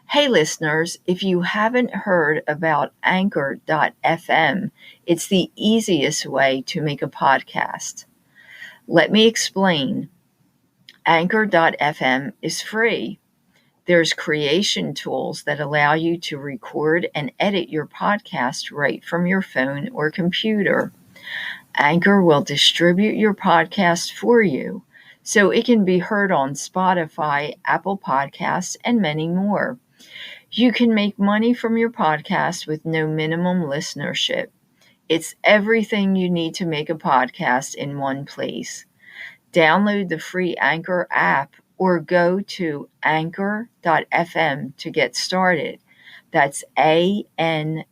Hey listeners, if you haven't heard about Anchor.fm, it's the easiest way to make a podcast. Let me explain. Anchor.fm is free. There's creation tools that allow you to record and edit your podcast right from your phone or computer. Anchor will distribute your podcast for you so it can be heard on Spotify, Apple Podcasts, and many more. You can make money from your podcast with no minimum listenership. It's everything you need to make a podcast in one place. Download the free Anchor app or go to anchor.fm to get started. That's ANCHOR.fm.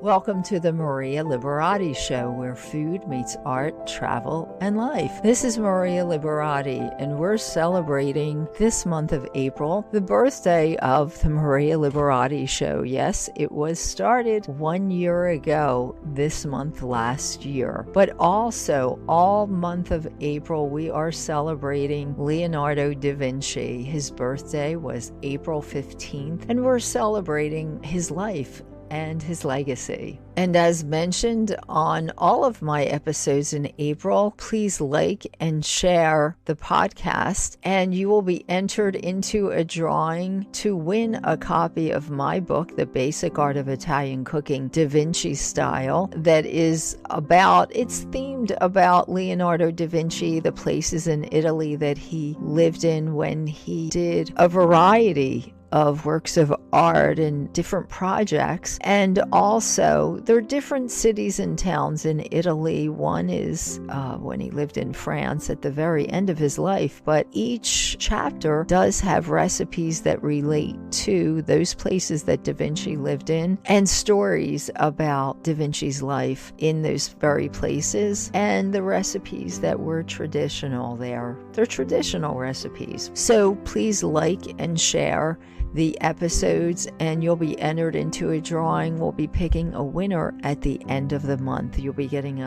Welcome to the Maria Liberati Show, where food meets art, travel, and life. This is Maria Liberati, and we're celebrating this month of April, the birthday of the Maria Liberati Show. Yes, it was started 1 year ago this month last year. But also, all month of April, we are celebrating Leonardo da Vinci. His birthday was April 15th, and we're celebrating his life and his legacy. And as mentioned on all of my episodes in April, please like and share the podcast, and you will be entered into a drawing to win a copy of my book, The Basic Art of Italian Cooking, Da Vinci Style, that is it's themed about Leonardo da Vinci, the places in Italy that he lived in when he did a variety of works of art and different projects. And also, there are different cities and towns in Italy. One is when he lived in France at the very end of his life, but each chapter does have recipes that relate to those places that Da Vinci lived in, and stories about Da Vinci's life in those very places, and the recipes that were traditional there. They're traditional recipes. So please like and share the episodes, and you'll be entered into a drawing. We'll be picking a winner at the end of the month. You'll be getting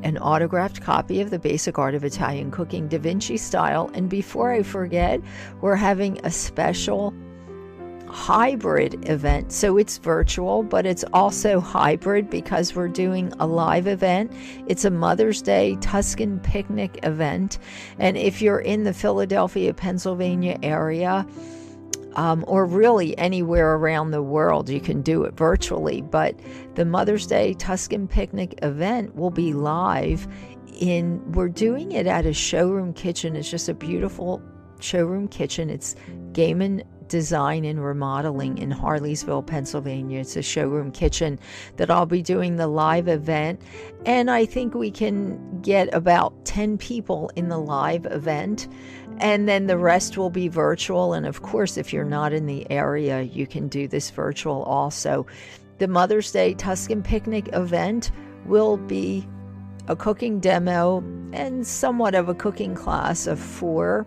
an autographed copy of The Basic Art of Italian Cooking, Da Vinci Style. And before I forget, we're having a special hybrid event. So it's virtual, but it's also hybrid because we're doing a live event. It's a Mother's Day Tuscan picnic event. And if you're in the Philadelphia, Pennsylvania area, or really anywhere around the world, you can do it virtually. But the Mother's Day Tuscan Picnic event will be live. We're doing it at a showroom kitchen. It's just a beautiful showroom kitchen. It's Gaiman Design and Remodeling in Harleysville, Pennsylvania. It's a showroom kitchen that I'll be doing the live event. And I think we can get about 10 people in the live event. And then the rest will be virtual. And of course, if you're not in the area, you can do this virtual also. The Mother's Day Tuscan Picnic event will be a cooking demo and somewhat of a cooking class of 4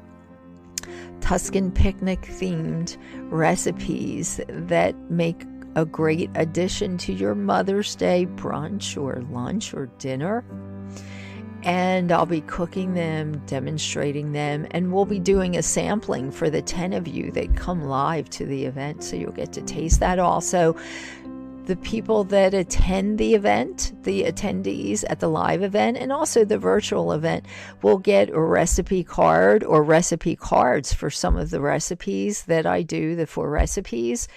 Tuscan picnic themed recipes that make a great addition to your Mother's Day brunch or lunch or dinner. And I'll be cooking them, demonstrating them, and we'll be doing a sampling for the 10 of you that come live to the event, so you'll get to taste that also. The people that attend the event, the attendees at the live event, and also the virtual event, will get a recipe card or recipe cards for some of the recipes that I do, the 4 recipes.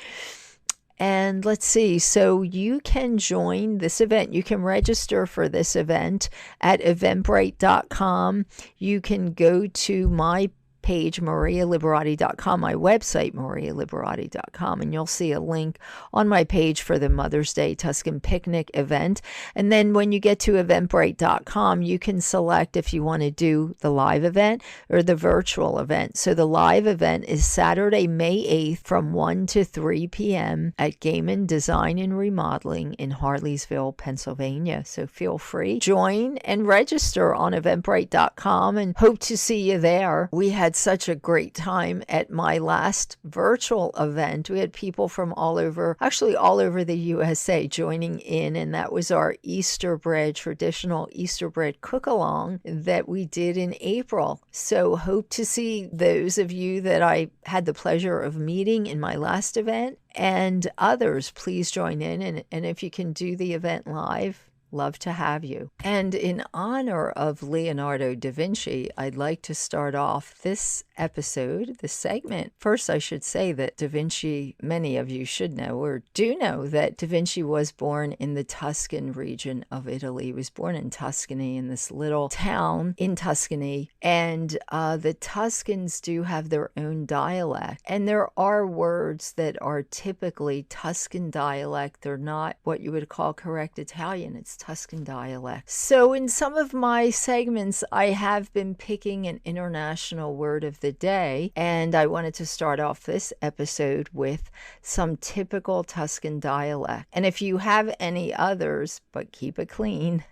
And let's see, so you can join this event. You can register for this event at eventbrite.com. You can go to my page, marialiberati.com, my website, marialiberati.com, and you'll see a link on my page for the Mother's Day Tuscan Picnic event. And then when you get to eventbrite.com, you can select if you want to do the live event or the virtual event. So the live event is Saturday, May 8th from 1 to 3 p.m. at Gaiman Design and Remodeling in Harleysville, Pennsylvania. So feel free, join and register on eventbrite.com, and hope to see you there. We had had such a great time at my last virtual event. We had people from all over the USA joining in, and that was our traditional Easter bread cook-along that we did in April. So hope to see those of you that I had the pleasure of meeting in my last event, and others, please join in. And if you can do the event live, love to have you. And in honor of Leonardo da Vinci, I'd like to start off this episode, this segment. First, I should say that Da Vinci, many of you should know or do know that Da Vinci was born in the Tuscan region of Italy. He was born in Tuscany, in this little town in Tuscany. And the Tuscans do have their own dialect. And there are words that are typically Tuscan dialect. They're not what you would call correct Italian. It's Tuscan dialect. So in some of my segments, I have been picking an international word of the day, and I wanted to start off this episode with some typical Tuscan dialect. And if you have any others, but keep it clean,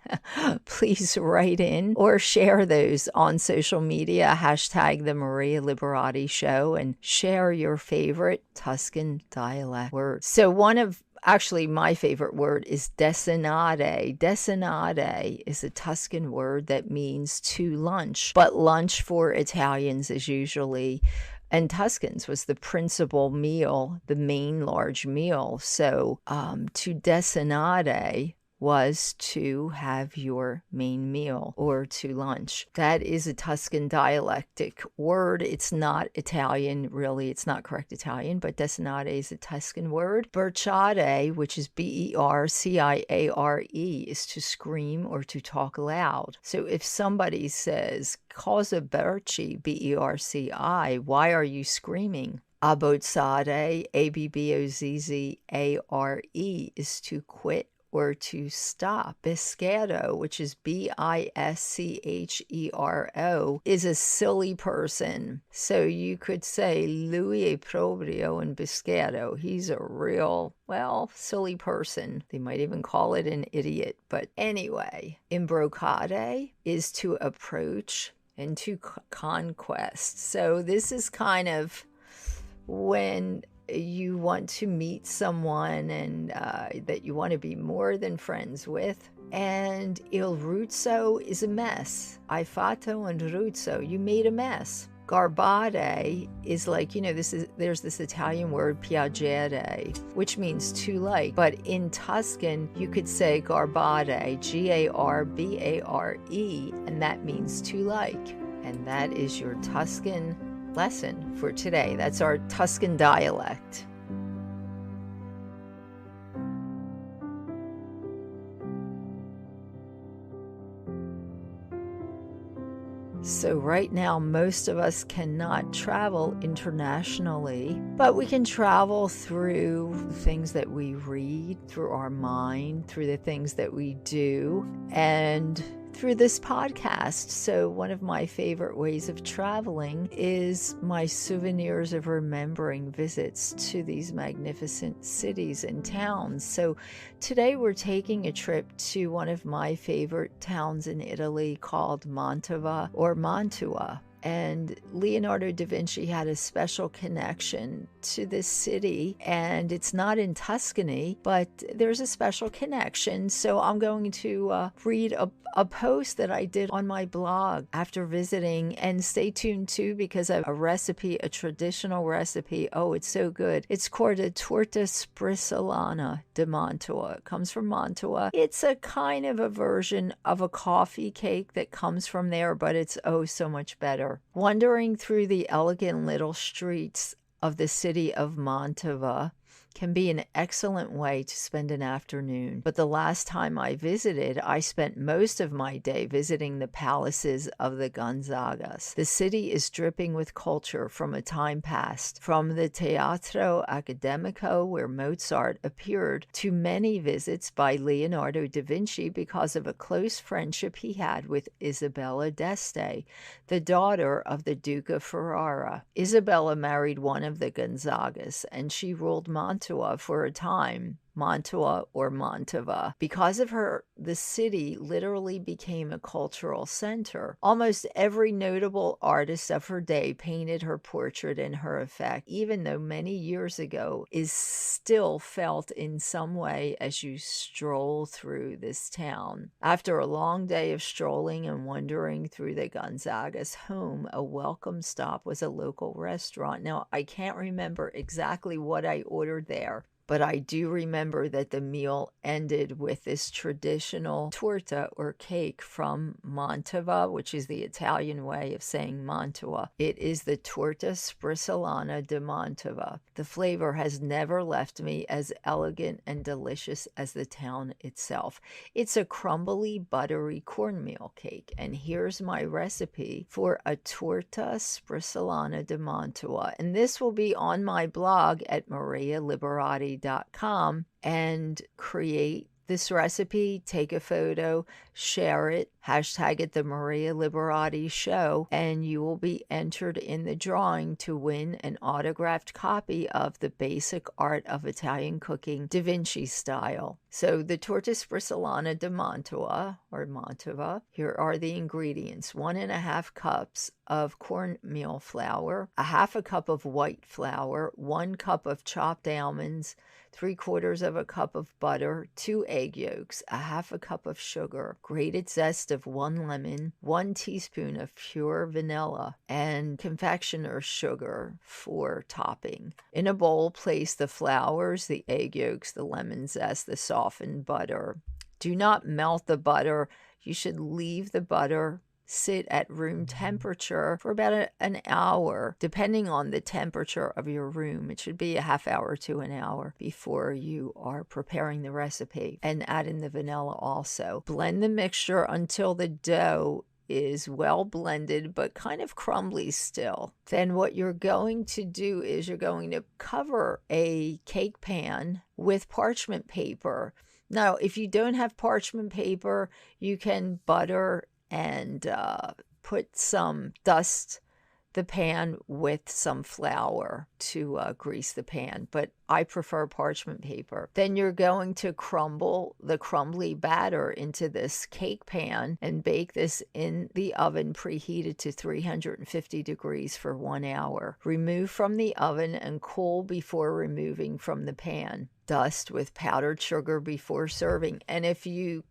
please write in or share those on social media, hashtag the Maria Liberati Show, and share your favorite Tuscan dialect word. So actually, my favorite word is desinare. Desinare is a Tuscan word that means to lunch, but lunch for Italians is usually, and Tuscans, was the principal meal, the main large meal. So to desinare was to have your main meal or to lunch. That is a Tuscan dialectic word. It's not Italian, really. It's not correct Italian, but desinare is a Tuscan word. Berciare, which is Berciare, is to scream or to talk loud. So if somebody says, cosa berci, Berci, why are you screaming? Abbozzare, Abbozzare, is to quit or to stop. Biscero, which is Bischero, is a silly person. So you could say, lui è proprio un biscero. He's a real, silly person. They might even call it an idiot. But anyway, imbrocare is to approach and to conquest. So this is kind of when you want to meet someone and that you want to be more than friends with. And il ruzzo is a mess. Hai fatto un ruzzo. You made a mess. Garbare is like, there's this Italian word, piacere, which means to like. But in Tuscan, you could say garbare, Garbare, and that means to like. And that is your Tuscan lesson for today. That's our Tuscan dialect. So right now, most of us cannot travel internationally, but we can travel through things that we read, through our mind, through the things that we do, and through this podcast. So one of my favorite ways of traveling is my souvenirs of remembering visits to these magnificent cities and towns. So today we're taking a trip to one of my favorite towns in Italy called Mantua or Mantua. And Leonardo da Vinci had a special connection to this city, and it's not in Tuscany, but there's a special connection. So I'm going to read a post that I did on my blog after visiting, and stay tuned too, because I have a recipe, a traditional recipe. Oh, it's so good. It's called a torta Sbrisolana de Mantua. It comes from Mantua. It's a kind of a version of a coffee cake that comes from there, but it's oh so much better. Wandering through the elegant little streets of the city of Mantua can be an excellent way to spend an afternoon. But the last time I visited, I spent most of my day visiting the palaces of the Gonzagas. The city is dripping with culture from a time past, from the Teatro Accademico, where Mozart appeared, to many visits by Leonardo da Vinci because of a close friendship he had with Isabella d'Este, the daughter of the Duke of Ferrara. Isabella married one of the Gonzagas, and she ruled Mantua for a time. Mantua or Mantova. Because of her, the city literally became a cultural center. Almost every notable artist of her day painted her portrait, and her effect, even though many years ago, is still felt in some way as you stroll through this town. After a long day of strolling and wandering through the Gonzaga's home, a welcome stop was a local restaurant. Now, I can't remember exactly what I ordered there, but I do remember that the meal ended with this traditional torta or cake from Mantova, which is the Italian way of saying Mantua. It is the torta Sbrisolana di Mantova. The flavor has never left me as elegant and delicious as the town itself. It's a crumbly, buttery cornmeal cake, and here's my recipe for a torta Sbrisolana di Mantua. And this will be on my blog at marialiberati.com, and create this recipe, take a photo, share it, hashtag it the Maria Liberati Show, and you will be entered in the drawing to win an autographed copy of The Basic Art of Italian Cooking, Da Vinci Style. So the torta Sbrisolana di Mantua, or Mantova, here are the ingredients. 1.5 cups of cornmeal flour, 1/2 cup of white flour, 1 cup of chopped almonds, 3/4 cup of butter, 2 egg yolks, 1/2 cup of sugar, grated zest of 1 lemon, 1 teaspoon of pure vanilla, and confectioner's sugar for topping. In a bowl, place the flours, the egg yolks, the lemon zest, the softened butter. Do not melt the butter. You should leave the butter sit at room temperature for about an hour, depending on the temperature of your room. It should be a half hour to an hour before you are preparing the recipe, and add in the vanilla also. Blend the mixture until the dough is well blended but kind of crumbly still. Then what you're going to do is you're going to cover a cake pan with parchment paper. Now, if you don't have parchment paper, you can butter and dust the pan with some flour to grease the pan, but I prefer parchment paper. Then you're going to crumble the crumbly batter into this cake pan and bake this in the oven preheated to 350 degrees for 1 hour. Remove from the oven and cool before removing from the pan. Dust with powdered sugar before serving. And if you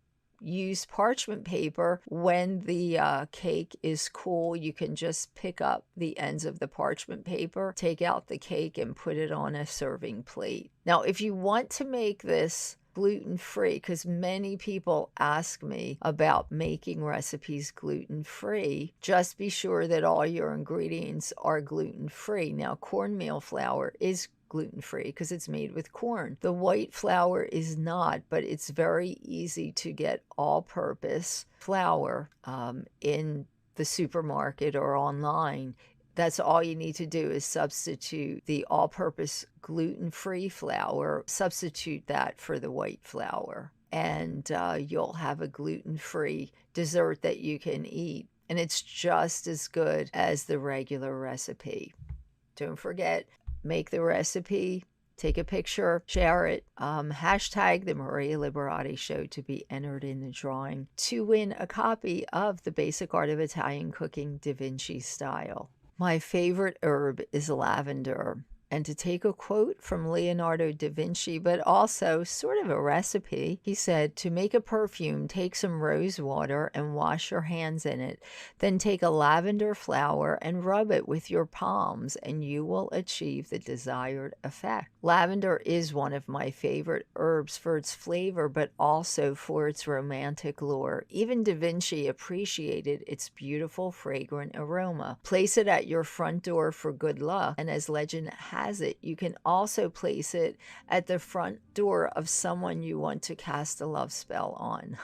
use parchment paper, when the cake is cool, you can just pick up the ends of the parchment paper, take out the cake, and put it on a serving plate. Now, if you want to make this gluten-free, because many people ask me about making recipes gluten-free, just be sure that all your ingredients are gluten-free. Now, cornmeal flour is gluten-free because it's made with corn. The white flour is not, but it's very easy to get all-purpose flour in the supermarket or online. That's all you need to do is substitute the all-purpose gluten-free flour, substitute that for the white flour, and you'll have a gluten-free dessert that you can eat. And it's just as good as the regular recipe. Don't forget, make the recipe, take a picture, share it, hashtag the Maria Liberati Show to be entered in the drawing to win a copy of The Basic Art of Italian Cooking, Da Vinci Style. My favorite herb is lavender. And to take a quote from Leonardo da Vinci, but also sort of a recipe, he said, to make a perfume, take some rose water and wash your hands in it. Then take a lavender flower and rub it with your palms, and you will achieve the desired effect. Lavender is one of my favorite herbs for its flavor, but also for its romantic lure. Even Da Vinci appreciated its beautiful, fragrant aroma. Place it at your front door for good luck, and as legend has it, you can also place it at the front door of someone you want to cast a love spell on.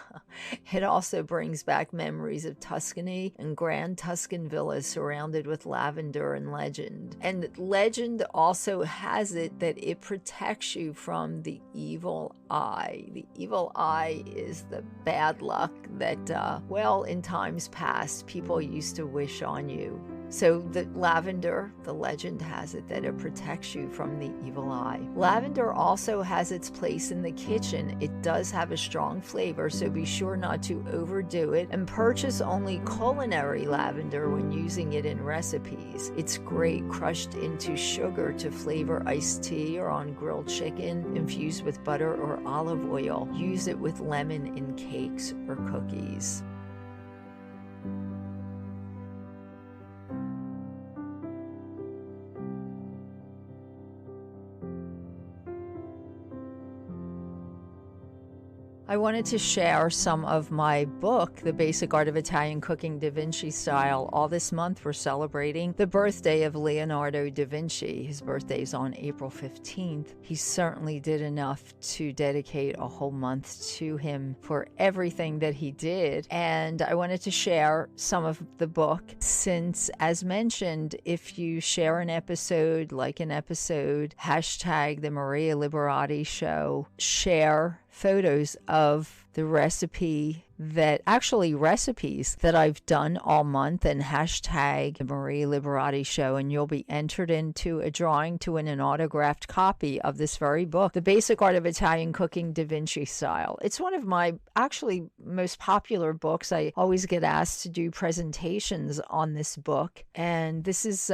It also brings back memories of Tuscany and grand Tuscan villas surrounded with lavender and legend. And legend also has it that it protects you from the evil eye. The evil eye is the bad luck that, in times past, people used to wish on you. So the lavender, the legend has it that it protects you from the evil eye. Lavender also has its place in the kitchen. It does have a strong flavor, so be sure not to overdo it, and purchase only culinary lavender when using it in recipes. It's great crushed into sugar to flavor iced tea or on grilled chicken, infused with butter or olive oil. Use it with lemon in cakes or cookies. I wanted to share some of my book, The Basic Art of Italian Cooking Da Vinci Style. All this month we're celebrating the birthday of Leonardo da Vinci. His birthday is on April 15th. He certainly did enough to dedicate a whole month to him for everything that he did. And I wanted to share some of the book since, as mentioned, if you share an episode, like an episode, hashtag the Maria Liberati Show, share photos of the recipes that I've done all month, and hashtag the Maria Liberati Show, and you'll be entered into a drawing to win an autographed copy of this very book, The Basic Art of Italian Cooking Da Vinci Style. It's one of my actually most popular books. I always get asked to do presentations on this book, and this is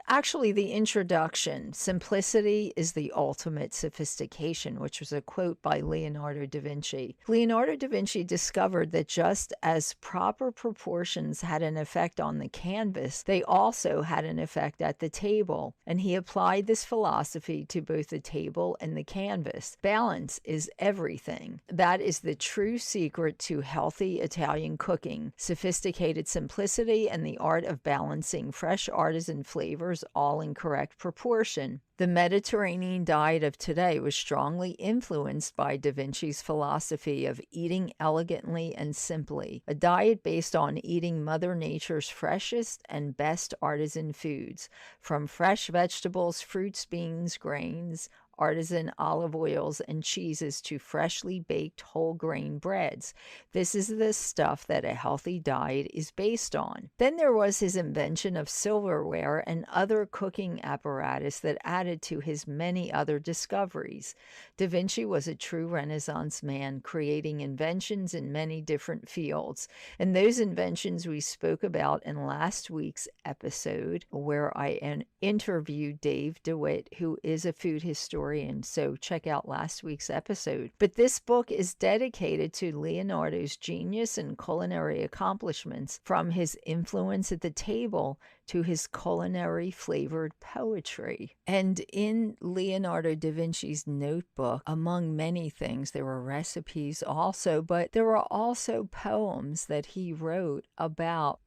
actually the introduction. Simplicity is the ultimate sophistication, which was a quote by Leonardo da Vinci. Leonardo da Vinci discovered that just as proper proportions had an effect on the canvas, they also had an effect at the table, and he applied this philosophy to both the table and the canvas. Balance is everything. That is the true secret to healthy Italian cooking: sophisticated simplicity and the art of balancing fresh artisan flavors all in correct proportion. The Mediterranean diet of today was strongly influenced by Da Vinci's philosophy of eating elegantly and simply, a diet based on eating Mother Nature's freshest and best artisan foods, from fresh vegetables, fruits, beans, grains, artisan olive oils, and cheeses to freshly baked whole grain breads. This is the stuff that a healthy diet is based on. Then there was his invention of silverware and other cooking apparatus that added to his many other discoveries. Da Vinci was a true Renaissance man, creating inventions in many different fields. And those inventions we spoke about in last week's episode, where I interviewed Dave DeWitt, who is a food historian. So check out last week's episode. But this book is dedicated to Leonardo's genius and culinary accomplishments, from his influence at the table to his culinary flavored poetry. And in Leonardo da Vinci's notebook, among many things, there were recipes also, but there were also poems that he wrote about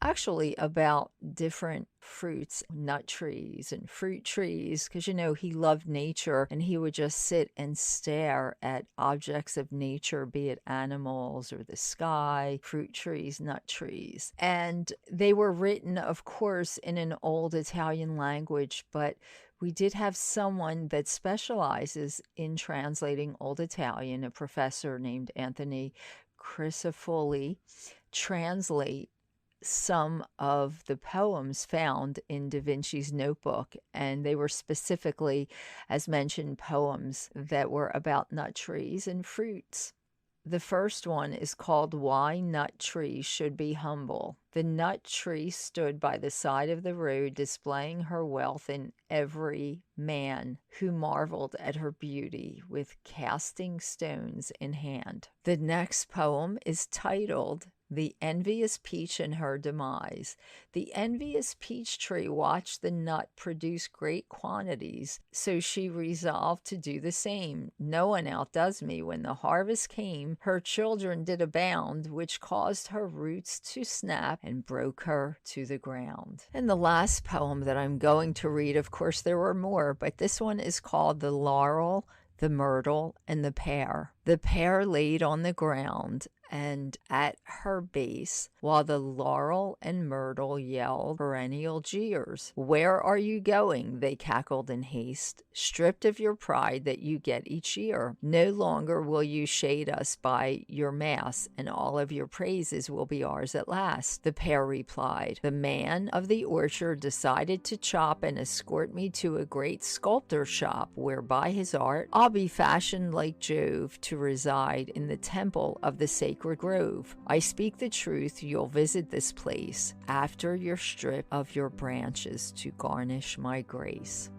different fruits, nut trees and fruit trees, because he loved nature, and he would just sit and stare at objects of nature, be it animals or the sky, fruit trees, nut trees. And they were written, of course, in an old Italian language, but we did have someone that specializes in translating Old Italian, a professor named Anthony Crisafulli, translate some of the poems found in Da Vinci's notebook, and they were specifically, as mentioned, poems that were about nut trees and fruits. The first one is called Why Nut Trees Should Be Humble. The nut tree stood by the side of the road, displaying her wealth in every man, who marveled at her beauty with casting stones in hand. The next poem is titled The Envious Peach and Her Demise. The envious peach tree watched the nut produce great quantities, so she resolved to do the same. No one outdoes me. When the harvest came, her children did abound, which caused her roots to snap and broke her to the ground. And the last poem that I'm going to read, of course, there were more, but this one is called The Laurel, the Myrtle, and the Pear. The pear laid on the ground and at her base, while the laurel and myrtle yelled perennial jeers. Where are you going? They cackled in haste, stripped of your pride that you get each year. No longer will you shade us by your mass, and all of your praises will be ours at last. The pair replied. The man of the orchard decided to chop and escort me to a great sculptor shop, where by his art I'll be fashioned like Jove to reside in the temple of the sacred grove. I speak the truth, you'll visit this place after you're stripped of your branches to garnish my grace.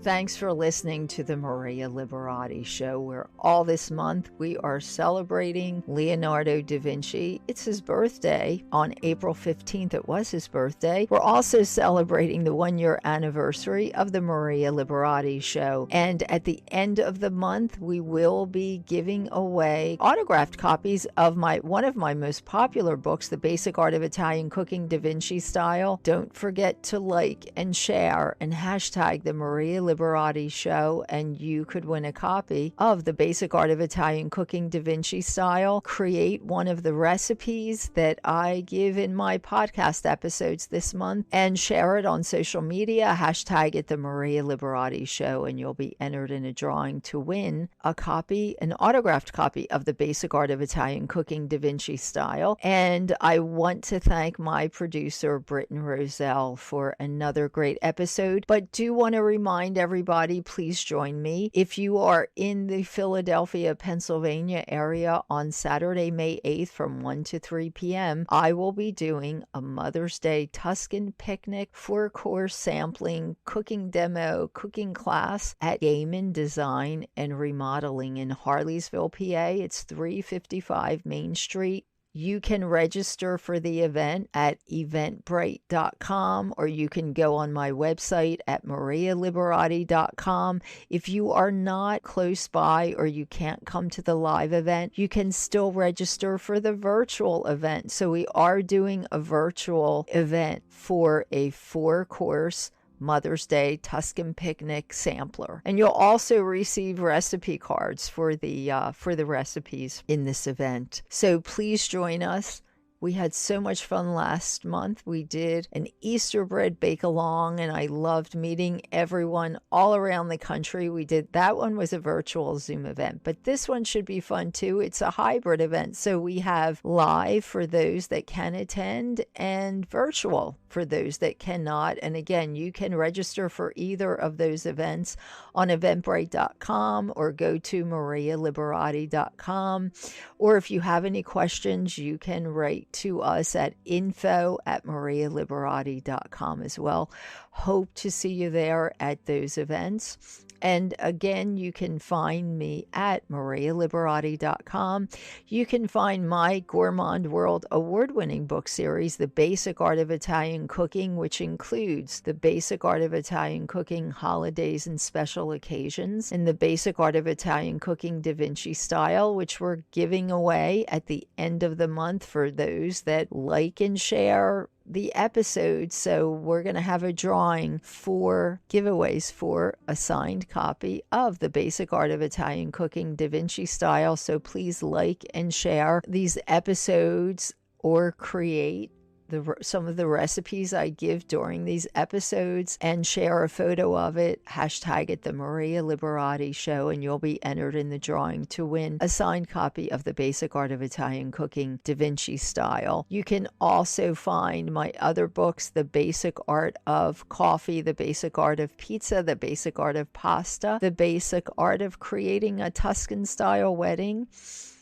Thanks for listening to the Maria Liberati Show, where all this month we are celebrating Leonardo da Vinci. It's his birthday on April 15th. It was his birthday. We're also celebrating the 1-year anniversary of the Maria Liberati Show. And at the end of the month, we will be giving away autographed copies of one of my most popular books, The Basic Art of Italian Cooking, Da Vinci Style. Don't forget to like and share and hashtag the Maria Liberati Show, and you could win a copy of The Basic Art of Italian Cooking, Da Vinci Style. Create one of the recipes that I give in my podcast episodes this month and share it on social media. Hashtag it the Maria Liberati Show, and you'll be entered in a drawing to win a copy, an autographed copy of The Basic Art of Italian Cooking, Da Vinci Style. And I want to thank my producer, Britton Roselle, for another great episode, but do want to remind everybody, please join me. If you are in the Philadelphia, Pennsylvania area on Saturday, May 8th from 1 to 3 p.m., I will be doing a Mother's Day Tuscan picnic, 4-course sampling, cooking demo, cooking class at Gaiman Design and Remodeling in Harleysville, PA. It's 355 Main Street. You can register for the event at eventbrite.com, or you can go on my website at marialiberati.com. If you are not close by or you can't come to the live event, you can still register for the virtual event. So we are doing a virtual event for a 4-course Mother's Day Tuscan picnic sampler, and you'll also receive recipe cards for the recipes in this event. So please join us. We had so much fun last month. We did an Easter bread bake-along, and I loved meeting everyone all around the country. That one was a virtual Zoom event, but this one should be fun too. It's a hybrid event, so we have live for those that can attend and virtual for those that cannot. And again, you can register for either of those events on eventbrite.com or go to marialiberati.com. Or if you have any questions, you can write to us at info@marialiberati.com as well. Hope to see you there at those events. And again, you can find me at marialiberati.com. You can find my Gourmand World award-winning book series, The Basic Art of Italian Cooking, which includes The Basic Art of Italian Cooking, Holidays and Special Occasions, and The Basic Art of Italian Cooking, Da Vinci Style, which we're giving away at the end of the month for those that like and share the episode. So we're going to have a drawing for giveaways for a signed copy of The Basic Art of Italian Cooking, Da Vinci Style. So please like and share these episodes or create some of the recipes I give during these episodes and share a photo of it. Hashtag it the Maria Liberati Show, and you'll be entered in the drawing to win a signed copy of The Basic Art of Italian Cooking, Da Vinci Style. You can also find my other books, The Basic Art of Coffee, The Basic Art of Pizza, The Basic Art of Pasta, The Basic Art of Creating a Tuscan Style Wedding,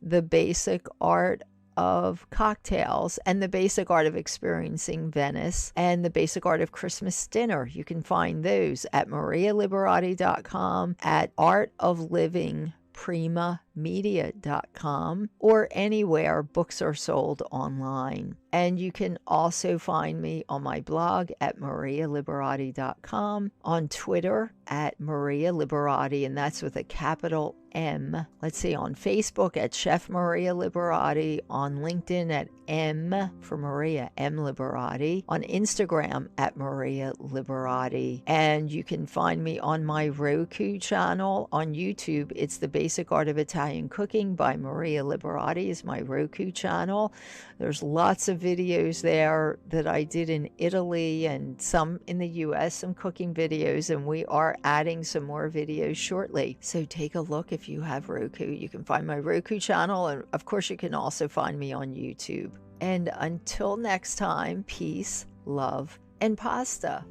The Basic Art of Cocktails, and The Basic Art of Experiencing Venice, and The Basic Art of Christmas Dinner. You can find those at marialiberati.com, at Art of Living Prima media.com, or anywhere books are sold online. And you can also find me on my blog at marialiberati.com, on Twitter at Maria Liberati, and that's with a capital M. Let's see, on Facebook at Chef Maria Liberati, on LinkedIn at M for Maria, M Liberati, on Instagram at Maria Liberati. And you can find me on my Roku channel on YouTube. It's The Basic Art of Italian Cooking by Maria Liberati is my Roku channel. There's lots of videos there that I did in Italy and some in the US, some cooking videos, and we are adding some more videos shortly. So take a look if you have Roku. You can find my Roku channel, and of course you can also find me on YouTube. And until next time, peace, love, and pasta.